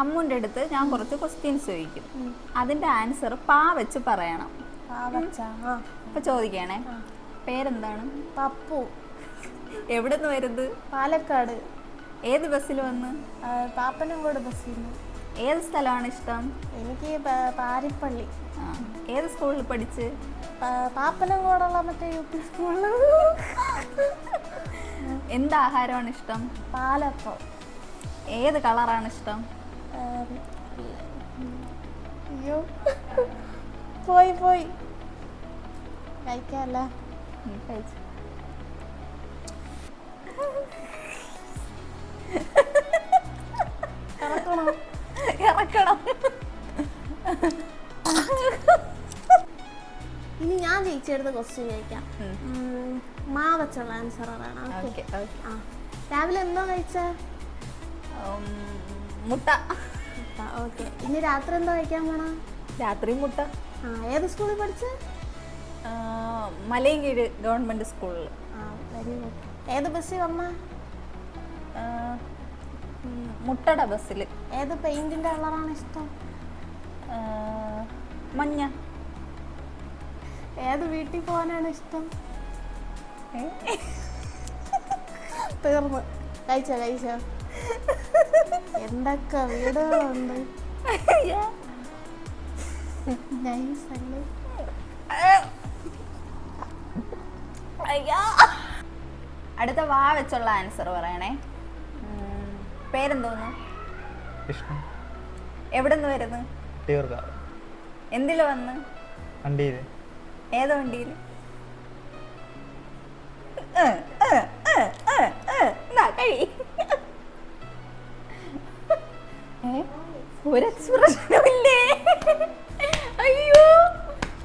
അമ്മുൻ്റെ അടുത്ത് ഞാൻ കുറച്ച് ക്വസ്റ്റ്യൻസ് ചോദിക്കും. അതിന്റെ ആൻസർ പാ വെച്ച് പറയണം. അപ്പൊ ചോദിക്കണേ, പേരെന്താണ്? പപ്പു. എവിടെ നിന്ന് വരുന്നത്? പാലക്കാട്. ഏത് ബസ്സിൽ വന്ന്? പാപ്പനംകോട് ബസ്സിൽ. ഏത് സ്ഥലമാണ് ഇഷ്ടം? എനിക്ക് പാരിപ്പള്ളി. ഏത് സ്കൂളിൽ പഠിച്ച്? പാപ്പനംകോടുള്ള മറ്റേ UP സ്കൂളിൽ. എന്ത് ആഹാരമാണ് ഇഷ്ടം? പാലപ്പം. ഏത് കളറാണ് ഇഷ്ടം? അയ്യോ പോയി കഴിക്കാല്ല. കഴിച്ചു. ഇറക്കണം. ഇനി ഞാൻ ചേച്ചിയെടുത്ത് ക്വസ്റ്റ്യൻ ചോദിക്കാം. മാ വെച്ചുള്ള ആൻസർ അതാണ്. രാവിലെ എന്താ കഴിച്ച? മുട്ട. ഓക്കെ. ഇനി രാത്രി എന്താ കഴിക്കാൻ പോണ? രാത്രി മുട്ട. ഏത് സ്കൂളിൽ പഠിച്ച? മലയങ്കീഴ് ഗവൺമെന്റ് സ്കൂളിൽ. Very good. ഏത് ബസ്സിൽ വന്ന? മുട്ടയുടെ ബസ്സിൽ. ഏത് പെയിന്റിന്റെ കളറാണ് ഇഷ്ടം? മഞ്ഞ. ഏത് വീട്ടിൽ പോകാനാണ് ഇഷ്ടം? തീർന്നു. കഴിച്ചോ എന്തൊക്കെ വീടുകളുണ്ട്. നൈസ് അല്ലേ? അടുത്ത വാ വെച്ചുള്ള ആൻസർ പറയണേ. പേരെന്തോന്നു? എവിടെ നിന്ന് വരുന്നു? എന്തില് വന്ന്? വണ്ടിയിൽ. ഏത് വണ്ടിയിൽ? ഒരു എക്സ്പ്രഷനും ഇല്ലേ? അയ്യോ,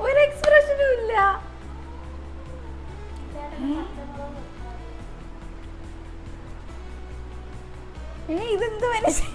ഒരു എക്സ്പ്രഷനും ഇല്ല. ഇതെന്ത് മനുഷ്യ?